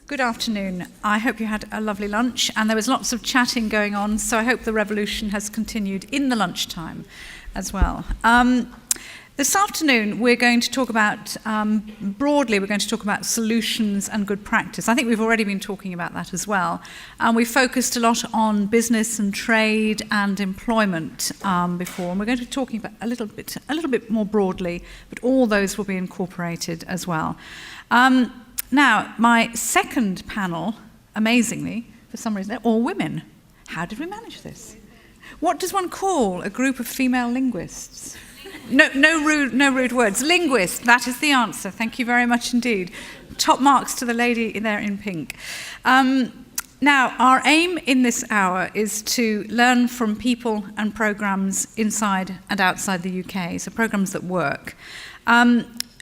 Good afternoon. I hope you had a lovely lunch, and there was lots of chatting going on, so I hope the revolution has continued in the lunchtime as well. This afternoon we're going to talk about, broadly, we're going to talk about solutions and good practice. I think we've already been talking about that as well. We focused a lot on business and trade and employment before, and we're going to be talking about a little bit more broadly, but all those will be incorporated as well. Now, my second panel, amazingly, for some reason, they're all women. How did we manage this? What does one call a group of female linguists? No rude words. Linguist, that is the answer. Thank you very much indeed. Top marks to the lady there in pink. Now, our aim in this hour is to learn from people and programmes inside and outside the UK, so programmes that work.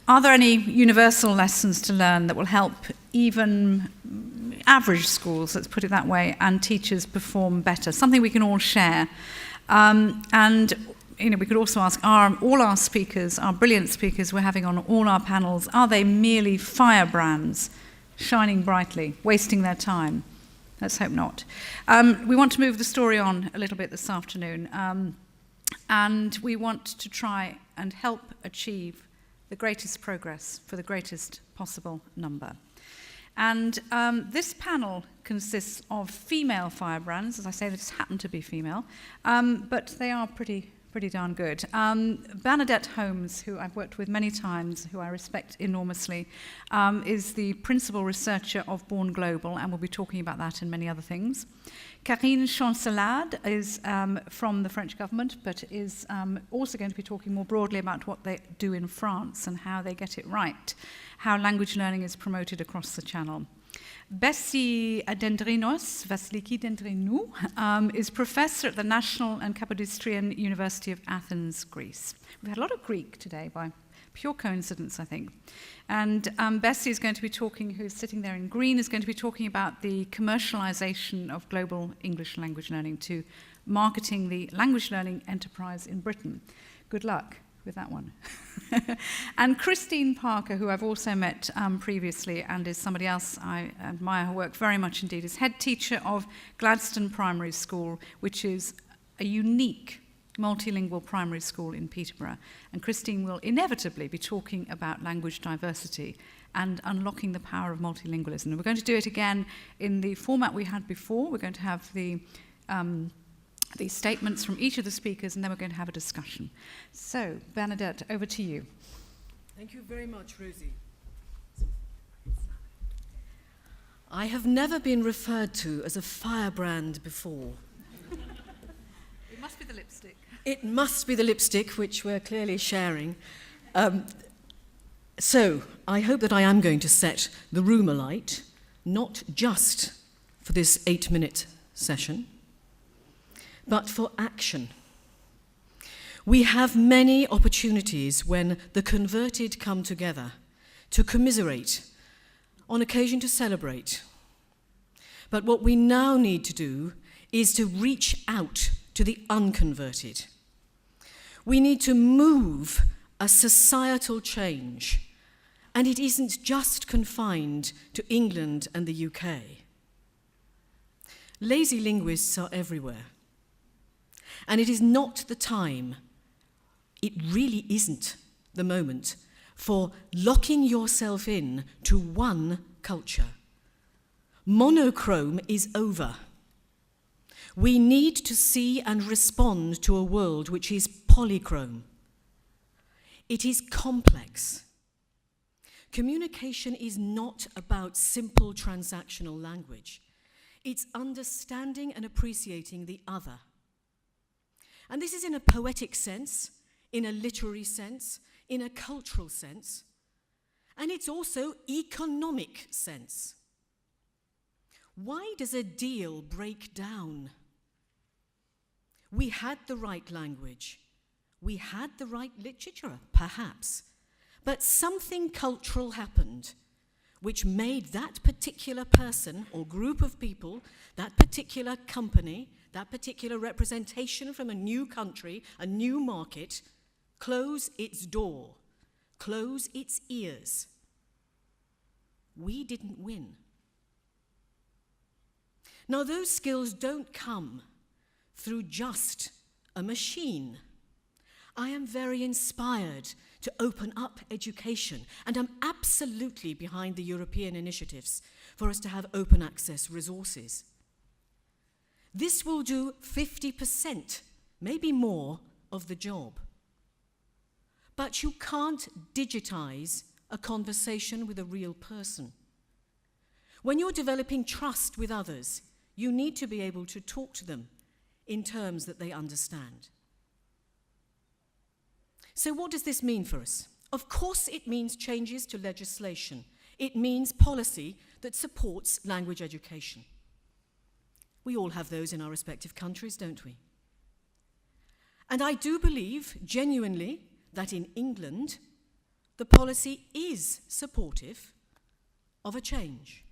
Are there any universal lessons to learn that will help even average schools, let's put it that way, and teachers perform better? Something we can all share. And we could also ask, are all our speakers, our brilliant speakers we're having on all our panels, are they merely firebrands, shining brightly, wasting their time? Let's hope not. We want to move the story on a little bit this afternoon, and we want to try and help achieve the greatest progress for the greatest possible number. And this panel consists of female firebrands. As I say, they just happen to be female, but they are pretty darn good. Bernadette Holmes, who I've worked with many times, who I respect enormously, is the principal researcher of Born Global, and we'll be talking about that and many other things. Carine Chancelade is from the French government, but is also going to be talking more broadly about what they do in France and how they get it right, how language learning is promoted across the channel. Bessie Vasiliki Dendrinou is professor at the National and Kapodistrian University of Athens, Greece. We've had a lot of Greek today by pure coincidence, I think. And Bessie is going to be talking, who's sitting there in green, is going to be talking about the commercialization of global English language learning to marketing the language learning enterprise in Britain. Good luck with that one. And Christine Parker, who I've also met previously and is somebody else I admire her work very much indeed, is head teacher of Gladstone Primary School, which is a unique multilingual primary school in Peterborough. And Christine will inevitably be talking about language diversity and unlocking the power of multilingualism. And we're going to do it again in the format we had before. We're going to have the statements from each of the speakers, and then we're going to have a discussion. So, Bernadette, over to you. Thank you very much, Rosie. I have never been referred to as a firebrand before. It must be the lipstick. It must be the lipstick, which we're clearly sharing. So, I hope that I am going to set the room alight, not just for this 8-minute session, but for action. We have many opportunities when the converted come together to commiserate, on occasion to celebrate. But what we now need to do is to reach out to the unconverted. We need to move a societal change, and it isn't just confined to England and the UK. Lazy linguists are everywhere. And it is not the time, it really isn't the moment, for locking yourself in to one culture. Monochrome is over. We need to see and respond to a world which is polychrome. It is complex. Communication is not about simple transactional language. It's understanding and appreciating the other. And this is in a poetic sense, in a literary sense, in a cultural sense, and it's also economic sense. Why does a deal break down? We had the right language, we had the right literature, perhaps, but something cultural happened which made that particular person or group of people, that particular company, that particular representation from a new country, a new market, close its door, close its ears. We didn't win. Now, those skills don't come through just a machine. I am very inspired to open up education, and I'm absolutely behind the European initiatives for us to have open access resources. This will do 50%, maybe more, of the job. But you can't digitize a conversation with a real person. When you're developing trust with others, you need to be able to talk to them in terms that they understand. So what does this mean for us? Of course it means changes to legislation. It means policy that supports language education. We all have those in our respective countries, don't we? And I do believe, genuinely, that in England, the policy is supportive of a change.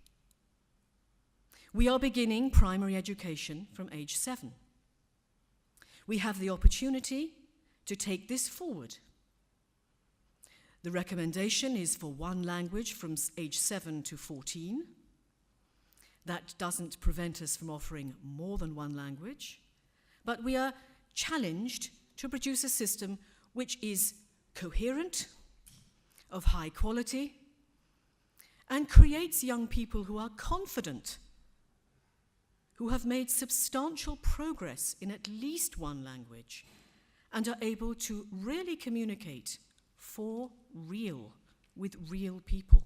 We are beginning primary education from age 7. We have the opportunity to take this forward. The recommendation is for one language from age 7 to 14. That doesn't prevent us from offering more than one language, but we are challenged to produce a system which is coherent, of high quality, and creates young people who are confident, who have made substantial progress in at least one language, and are able to really communicate for real, with real people.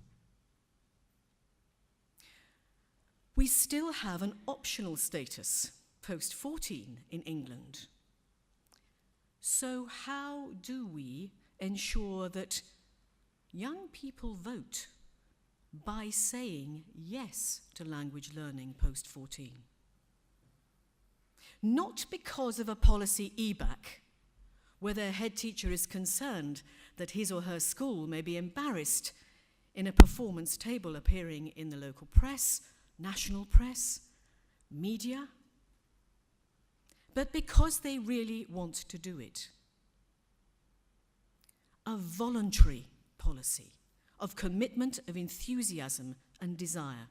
We still have an optional status post-14 in England. So how do we ensure that young people vote by saying yes to language learning post-14? Not because of a policy EBAC, where their head teacher is concerned that his or her school may be embarrassed in a performance table appearing in the local press, national press, media, but because they really want to do it. A voluntary policy of commitment, of enthusiasm and desire.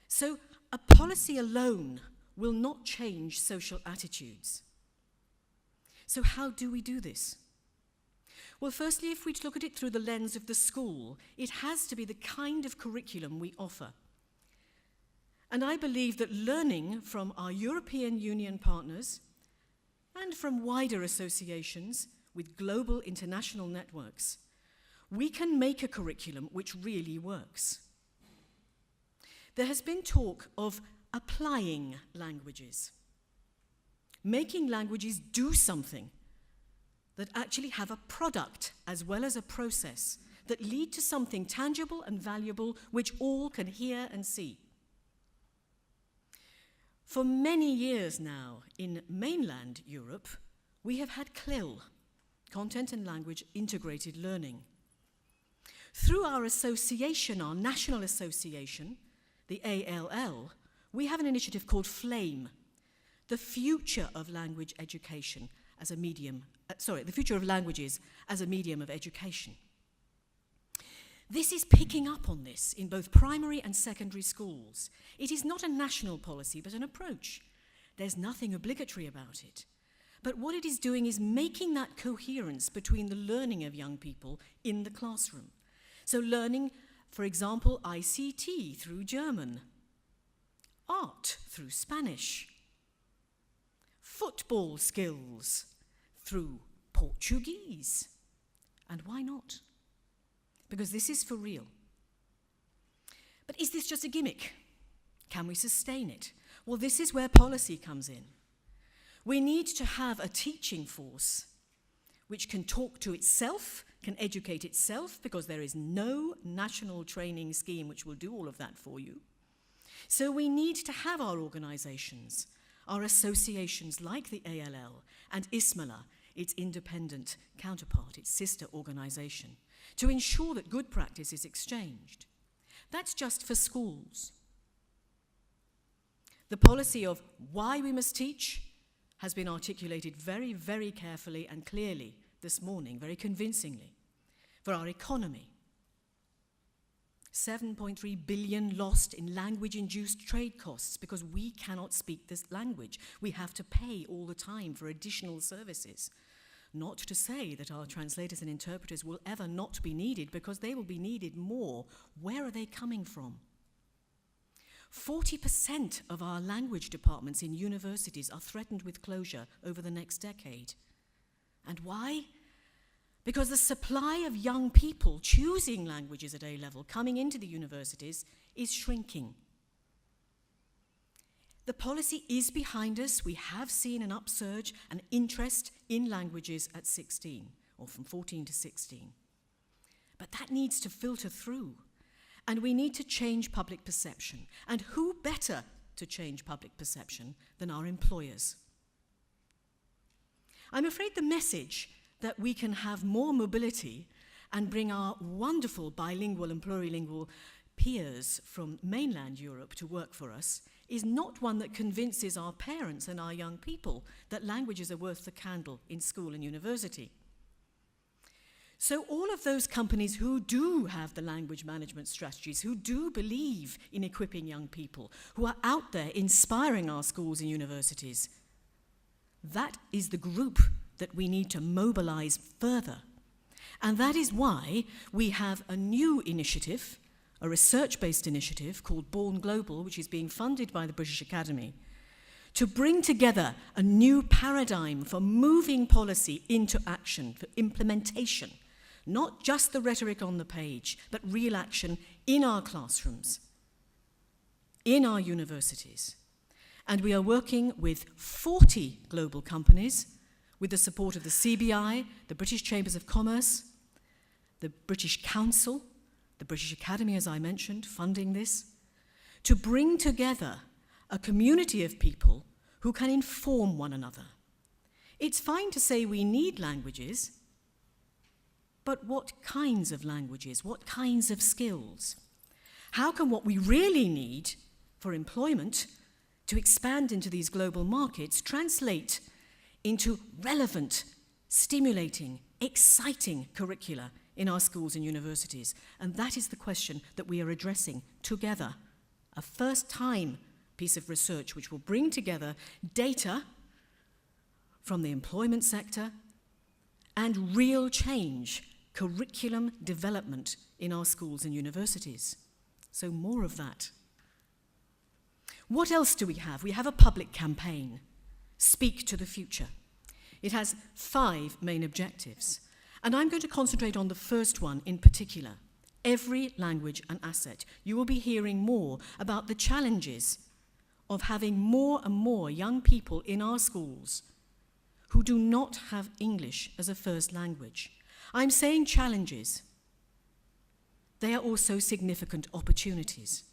So a policy alone will not change social attitudes. So how do we do this? Well, firstly, if we look at it through the lens of the school, it has to be the kind of curriculum we offer. And I believe that learning from our European Union partners and from wider associations with global international networks, we can make a curriculum which really works. There has been talk of applying languages, making languages do something that actually have a product as well as a process that lead to something tangible and valuable which all can hear and see. For many years now in mainland Europe, we have had CLIL, Content and Language Integrated Learning. Through our association, our national association, the ALL, we have an initiative called FLAME, the future of language education as a medium, the future of languages as a medium of education. This is picking up on this in both primary and secondary schools. It is not a national policy, but an approach. There's nothing obligatory about it. But what it is doing is making that coherence between the learning of young people in the classroom. So learning, for example, ICT through German, art through Spanish, football skills through Portuguese. And why not? Because this is for real. But is this just a gimmick? Can we sustain it? Well, this is where policy comes in. We need to have a teaching force which can talk to itself, can educate itself, because there is no national training scheme which will do all of that for you. So we need to have our organizations, our associations like the ALL and ISMALA, its independent counterpart, its sister organization, to ensure that good practice is exchanged. That's just for schools. The policy of why we must teach has been articulated very, very carefully and clearly this morning, very convincingly, for our economy. 7.3 billion lost in language-induced trade costs because we cannot speak this language. We have to pay all the time for additional services. Not to say that our translators and interpreters will ever not be needed, because they will be needed more. Where are they coming from? 40% of our language departments in universities are threatened with closure over the next decade. And why? Because the supply of young people choosing languages at A-level, coming into the universities, is shrinking. The policy is behind us. We have seen an upsurge, an interest in languages at 16, or from 14 to 16. But that needs to filter through, and we need to change public perception. And who better to change public perception than our employers? I'm afraid the message that we can have more mobility and bring our wonderful bilingual and plurilingual peers from mainland Europe to work for us is not one that convinces our parents and our young people that languages are worth the candle in school and university. So all of those companies who do have the language management strategies, who do believe in equipping young people, who are out there inspiring our schools and universities, that is the group that we need to mobilize further. And that is why we have a new initiative, a research-based initiative called Born Global, which is being funded by the British Academy, to bring together a new paradigm for moving policy into action, for implementation, not just the rhetoric on the page, but real action in our classrooms, in our universities. And we are working with 40 global companies with the support of the CBI, the British Chambers of Commerce, the British Council, the British Academy, as I mentioned, funding this, to bring together a community of people who can inform one another. It's fine to say we need languages, but what kinds of languages? What kinds of skills? How can what we really need for employment to expand into these global markets translate into relevant, stimulating, exciting curricula in our schools and universities? And that is the question that we are addressing together. A first-time piece of research which will bring together data from the employment sector and real change, curriculum development in our schools and universities. So more of that. What else do we have? We have a public campaign, Speak to the Future. It has 5 main objectives, and I'm going to concentrate on the first one in particular, every language an asset. You will be hearing more about the challenges of having more and more young people in our schools who do not have English as a first language. I'm saying challenges. They are also significant opportunities.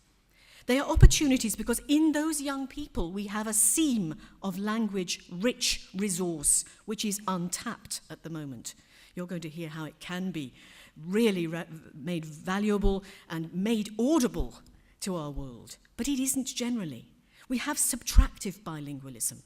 They are opportunities because in those young people we have a seam of language-rich resource which is untapped at the moment. You're going to hear how it can be really made valuable and made audible to our world. But it isn't generally. We have subtractive bilingualism.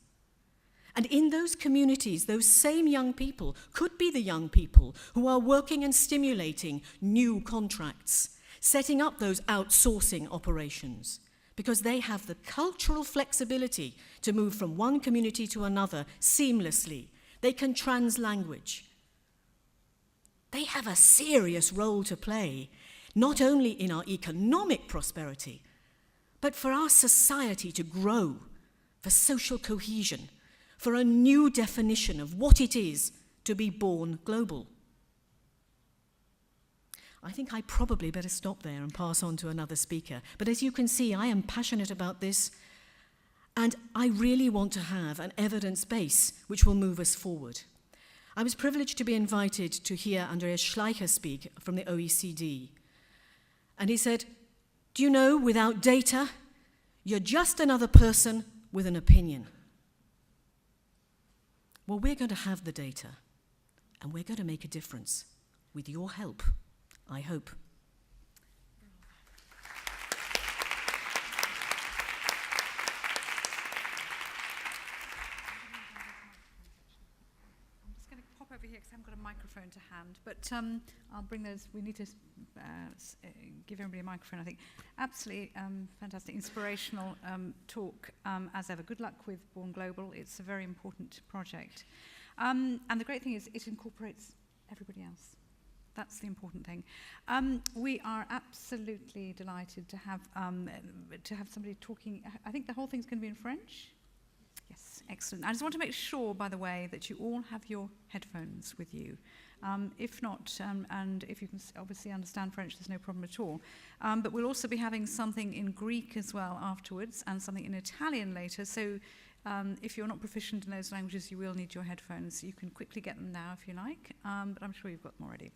And in those communities, those same young people could be the young people who are working and stimulating new contracts, setting up those outsourcing operations, because they have the cultural flexibility to move from one community to another seamlessly. They can trans-language. They have a serious role to play, not only in our economic prosperity, but for our society to grow, for social cohesion, for a new definition of what it is to be born global. I think I probably better stop there and pass on to another speaker. But as you can see, I am passionate about this, and I really want to have an evidence base which will move us forward. I was privileged to be invited to hear Andreas Schleicher speak from the OECD. And he said, "Do you know, without data, you're just another person with an opinion." Well, we're going to have the data, and we're going to make a difference with your help, I hope. I'm just going to pop over here because I haven't got a microphone to hand, but I'll bring those. We need to give everybody a microphone, I think. Absolutely fantastic, inspirational talk as ever. Good luck with Born Global. It's a very important project. And the great thing is it incorporates everybody else. That's the important thing. We are absolutely delighted to have somebody talking. I think the whole thing's going to be in French. Yes, excellent. I just want to make sure, by the way, that you all have your headphones with you. If not, and if you can obviously understand French, there's no problem at all. But we'll also be having something in Greek as well afterwards, and something in Italian later. So if you're not proficient in those languages, you will need your headphones. You can quickly get them now if you like, but I'm sure you've got them already.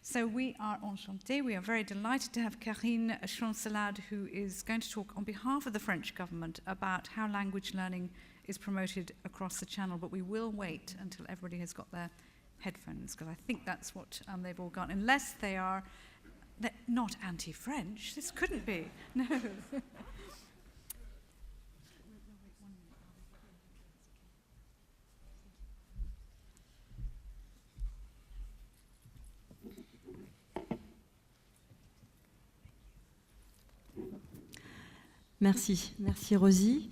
So we are enchantés. We are very delighted to have Carine Chancelade, who is going to talk on behalf of the French government about how language learning is promoted across the channel. But we will wait until everybody has got their headphones, because I think that's what they've all got, unless they're not anti-French. This couldn't be. No. Merci Rosie.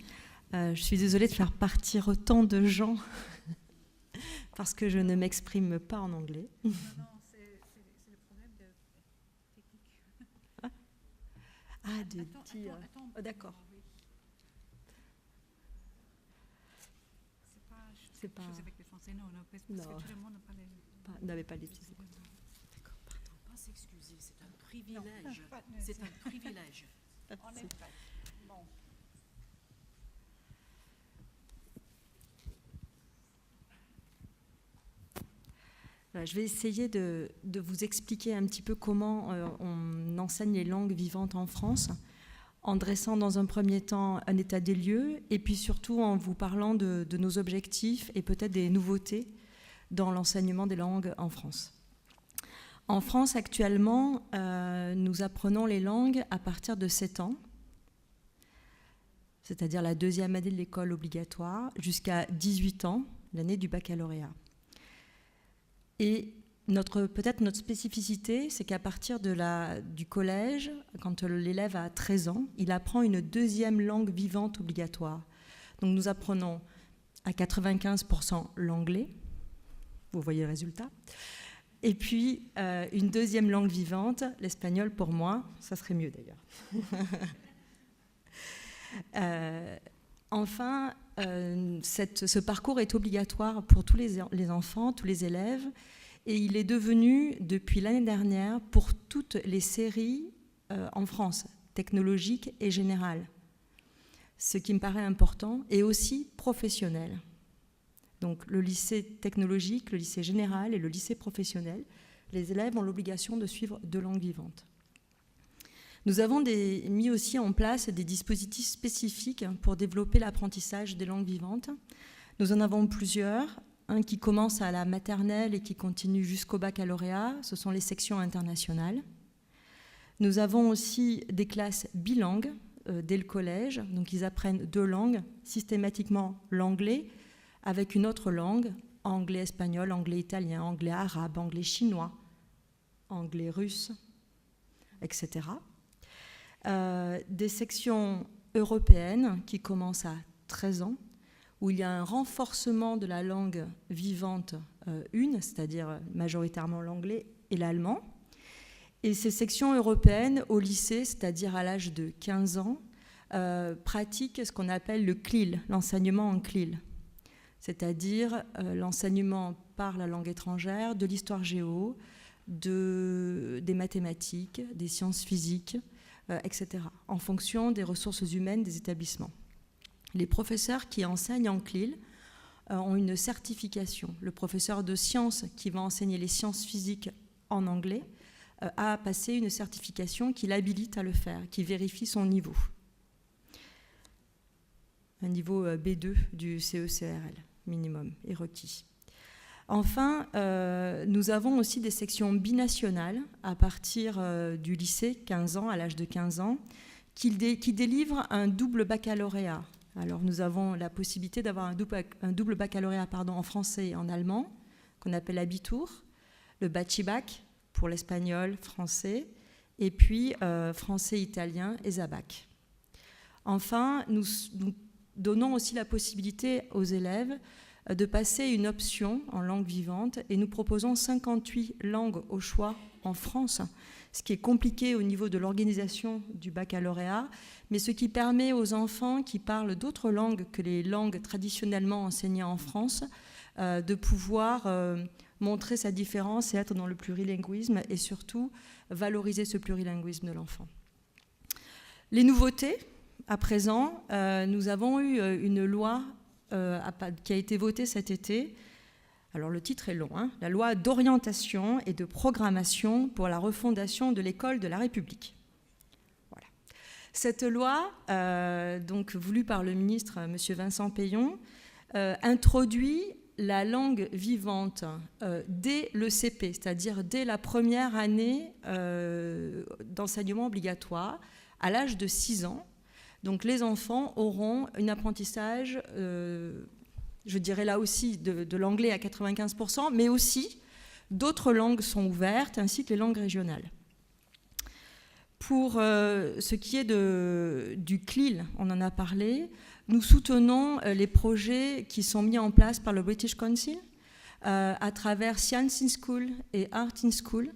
Je suis désolée de faire partir autant de gens parce que je ne m'exprime pas en anglais. Non, c'est le problème de technique. Ah, de dire. Attends, Oh, d'accord. Oui. C'est pas. Chose avec les Français, non, parce que tout le monde n'avait pas les petits. D'accord, pardon, pas s'excuser, c'est un privilège. C'est un privilège. En effet. Bon. Je vais essayer de vous expliquer un petit peu comment on enseigne les langues vivantes en France, en dressant dans un premier temps un état des lieux, et puis surtout en vous parlant de nos objectifs et peut-être des nouveautés dans l'enseignement des langues en France. En France, actuellement, nous apprenons les langues à partir de 7 ans, c'est-à-dire la 2e année de l'école obligatoire, jusqu'à 18 ans, l'année du baccalauréat. Et peut-être notre spécificité, c'est qu'à partir du collège, quand l'élève a 13 ans, il apprend une 2e langue vivante obligatoire. Donc nous apprenons à 95% l'anglais, vous voyez le résultat, et puis une 2e langue vivante, l'espagnol pour moi, ça serait mieux d'ailleurs. Enfin, ce parcours est obligatoire pour tous les enfants, tous les élèves, et il est devenu, depuis l'année dernière, pour toutes les séries en France, technologiques et générales, ce qui me paraît important, et aussi professionnel. Donc le lycée technologique, le lycée général et le lycée professionnel, les élèves ont l'obligation de suivre 2 langues vivantes. Nous avons mis aussi en place des dispositifs spécifiques pour développer l'apprentissage des langues vivantes. Nous en avons plusieurs. Un qui commence à la maternelle et qui continue jusqu'au baccalauréat, ce sont les sections internationales. Nous avons aussi des classes bilingues dès le collège, donc ils apprennent 2 langues, systématiquement l'anglais, avec une autre langue, anglais-espagnol, anglais-italien, anglais-arabe, anglais-chinois, anglais-russe, etc. Des sections européennes qui commencent à 13 ans, où il y a un renforcement de la langue vivante c'est-à-dire majoritairement l'anglais et l'allemand. Et ces sections européennes au lycée, c'est-à-dire à l'âge de 15 ans, pratiquent ce qu'on appelle le CLIL, l'enseignement en CLIL, c'est-à-dire l'enseignement par la langue étrangère, de l'histoire géo, des mathématiques, des sciences physiques, etc., en fonction des ressources humaines des établissements. Les professeurs qui enseignent en CLIL ont une certification. Le professeur de sciences qui va enseigner les sciences physiques en anglais a passé une certification qui l'habilite à le faire, qui vérifie son niveau. Un niveau B2 du CE-CRL minimum est requis. Enfin, nous avons aussi des sections binationales à partir du lycée, 15 ans, à l'âge de 15 ans, qui délivrent un double baccalauréat. Alors, nous avons la possibilité d'avoir un double baccalauréat en français et en allemand, qu'on appelle Abitur, le Bachibac pour l'espagnol, français, et puis français, italien et zabac. Enfin, nous donnons aussi la possibilité aux élèves de passer une option en langue vivante et nous proposons 58 langues au choix en France, ce qui est compliqué au niveau de l'organisation du baccalauréat, mais ce qui permet aux enfants qui parlent d'autres langues que les langues traditionnellement enseignées en France de pouvoir montrer sa différence et être dans le plurilinguisme et surtout valoriser ce plurilinguisme de l'enfant. Les nouveautés, à présent, nous avons eu une loi qui a été votée cet été. Alors le titre est long, hein, la loi d'orientation et de programmation pour la refondation de l'école de la République. Voilà. Cette loi, donc voulue par le ministre M. Vincent Peillon, introduit la langue vivante dès le CP, c'est-à-dire dès la première année d'enseignement obligatoire, à l'âge de 6 ans. Donc les enfants auront un apprentissage, je dirais là aussi, de l'anglais à 95%, mais aussi d'autres langues sont ouvertes, ainsi que les langues régionales. Pour ce qui est du CLIL, on en a parlé, nous soutenons les projets qui sont mis en place par le British Council à travers Science in School et Art in School,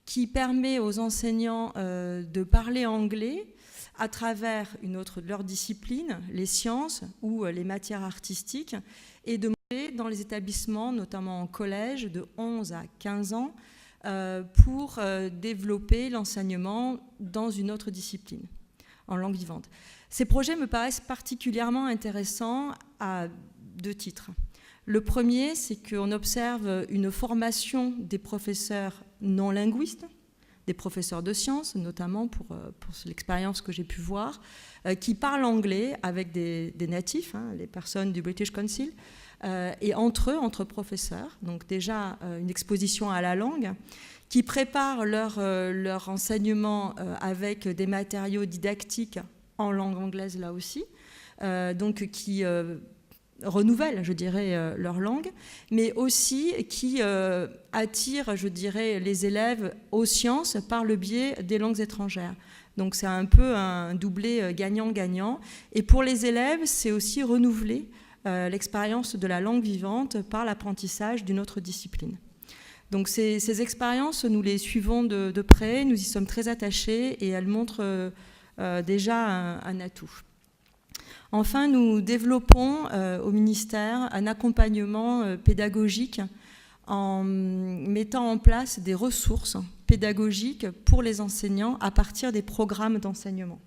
qui permet aux enseignants de parler anglais à travers une autre de leurs disciplines, les sciences ou les matières artistiques, et de monter dans les établissements, notamment en collège, de 11 à 15 ans, pour développer l'enseignement dans une autre discipline, en langue vivante. Ces projets me paraissent particulièrement intéressants à 2 titres. Le premier, c'est qu'on observe une formation des professeurs non linguistes, des professeurs de sciences, notamment pour l'expérience que j'ai pu voir, qui parlent anglais avec des natifs, hein, les personnes du British Council, et entre professeurs. Donc déjà une exposition à la langue, qui préparent leur enseignement avec des matériaux didactiques en langue anglaise là aussi, donc qui renouvellent, je dirais, leur langue, mais aussi qui attirent, je dirais, les élèves aux sciences par le biais des langues étrangères. Donc c'est un peu un doublé gagnant-gagnant. Et pour les élèves, c'est aussi renouveler l'expérience de la langue vivante par l'apprentissage d'une autre discipline. Donc ces expériences, nous les suivons de près, nous y sommes très attachés et elles montrent déjà un atout. Enfin, nous développons au ministère un accompagnement pédagogique en mettant en place des ressources pédagogiques pour les enseignants à partir des programmes d'enseignement.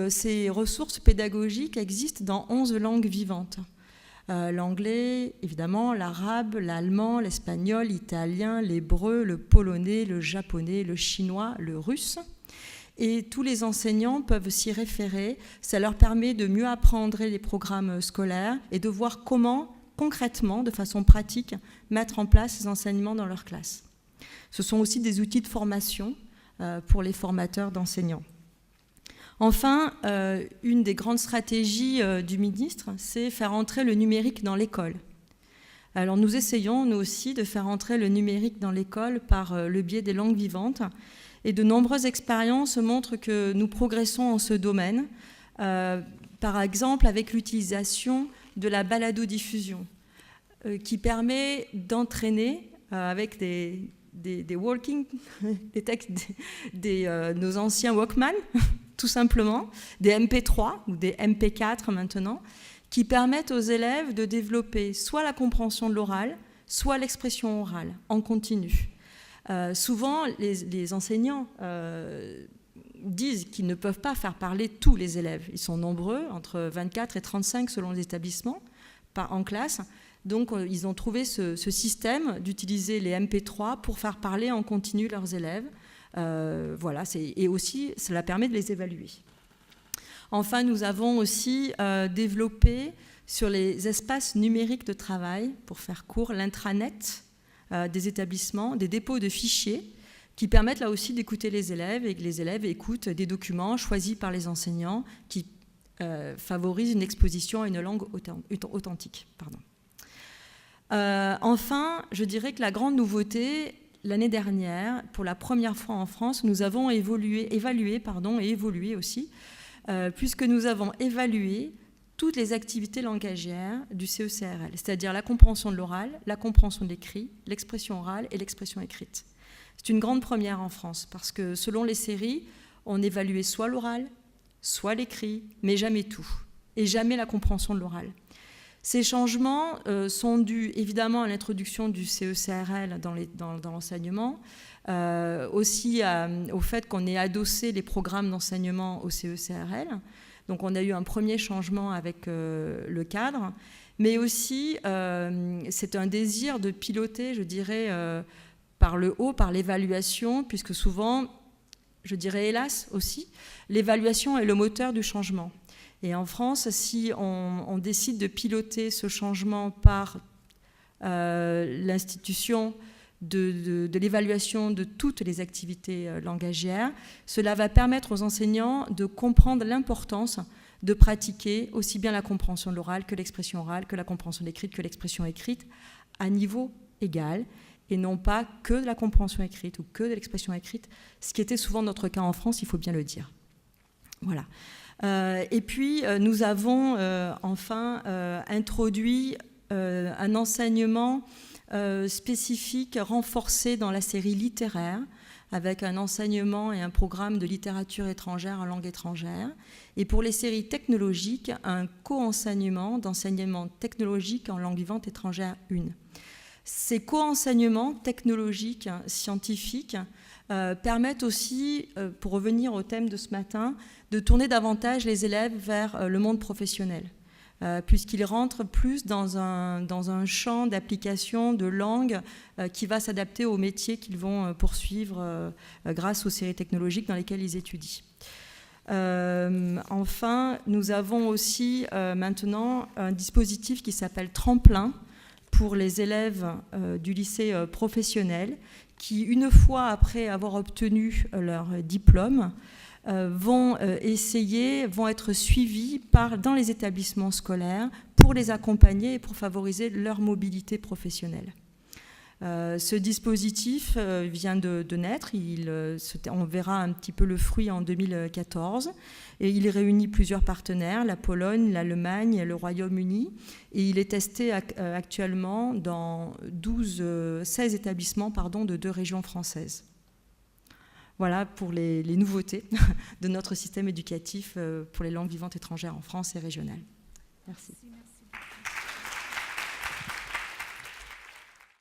Ces ressources pédagogiques existent dans 11 langues vivantes. L'anglais, évidemment, l'arabe, l'allemand, l'espagnol, l'italien, l'hébreu, le polonais, le japonais, le chinois, le russe. Et tous les enseignants peuvent s'y référer. Ça leur permet de mieux apprendre les programmes scolaires et de voir comment, concrètement, de façon pratique, mettre en place ces enseignements dans leur classe. Ce sont aussi des outils de formation pour les formateurs d'enseignants. Enfin, une des grandes stratégies du ministre, c'est faire entrer le numérique dans l'école. Alors nous essayons, nous aussi, de faire entrer le numérique dans l'école par le biais des langues vivantes. Et de nombreuses expériences montrent que nous progressons en ce domaine, par exemple avec l'utilisation de la baladodiffusion, qui permet d'entraîner avec des walking, des textes, nos anciens Walkman, tout simplement, des MP3 ou des MP4 maintenant, qui permettent aux élèves de développer soit la compréhension de l'oral, soit l'expression orale en continu. Souvent, les enseignants disent qu'ils ne peuvent pas faire parler tous les élèves. Ils sont nombreux, entre 24 et 35 selon les établissements, en classe. Donc, ils ont trouvé ce système d'utiliser les MP3 pour faire parler en continu leurs élèves. Voilà, et aussi, cela permet de les évaluer. Enfin, nous avons aussi développé sur les espaces numériques de travail, pour faire court, l'intranet des établissements, des dépôts de fichiers qui permettent là aussi d'écouter les élèves et que les élèves écoutent des documents choisis par les enseignants qui favorisent une exposition à une langue authentique. Enfin, je dirais que la grande nouveauté, l'année dernière, pour la première fois en France, nous avons évolué aussi, puisque nous avons évalué toutes les activités langagières du CECRL, c'est-à-dire la compréhension de l'oral, la compréhension de l'écrit, l'expression orale et l'expression écrite. C'est une grande première en France, parce que selon les séries, on évaluait soit l'oral, soit l'écrit, mais jamais tout, et jamais la compréhension de l'oral. Ces changements sont dus évidemment à l'introduction du CECRL dans l'enseignement, aussi au fait qu'on ait adossé les programmes d'enseignement au CECRL. Donc on a eu un premier changement avec le cadre, mais aussi c'est un désir de piloter, je dirais, par le haut, par l'évaluation, puisque souvent, je dirais hélas aussi, l'évaluation est le moteur du changement. Et en France, si on décide de piloter ce changement par l'institution de l'évaluation de toutes les activités langagières, cela va permettre aux enseignants de comprendre l'importance de pratiquer aussi bien la compréhension de l'oral que l'expression orale, que la compréhension de l'écrite, que l'expression écrite à niveau égal, et non pas que de la compréhension écrite ou que de l'expression écrite, ce qui était souvent notre cas en France, il faut bien le dire. Voilà. Et puis, nous avons enfin introduit un enseignement spécifique renforcé dans la série littéraire, avec un enseignement et un programme de littérature étrangère en langue étrangère. Et pour les séries technologiques, un co-enseignement d'enseignement technologique en langue vivante étrangère 1. Ces co-enseignements technologiques, scientifiques, permettent aussi, pour revenir au thème de ce matin, de tourner davantage les élèves vers le monde professionnel, puisqu'ils rentrent plus dans un champ d'application de langue qui va s'adapter aux métiers qu'ils vont poursuivre grâce aux séries technologiques dans lesquelles ils étudient. Enfin, nous avons aussi maintenant un dispositif qui s'appelle Tremplin pour les élèves du lycée professionnel qui, une fois après avoir obtenu leur diplôme, vont être suivis dans les établissements scolaires pour les accompagner et pour favoriser leur mobilité professionnelle. Ce dispositif vient de naître, on verra un petit peu le fruit en 2014, et il réunit plusieurs partenaires, la Pologne, l'Allemagne, le Royaume-Uni, et il est testé actuellement dans 16 établissements de 2 régions françaises. Voilà pour les nouveautés de notre système éducatif pour les langues vivantes étrangères en France et régionales. Merci.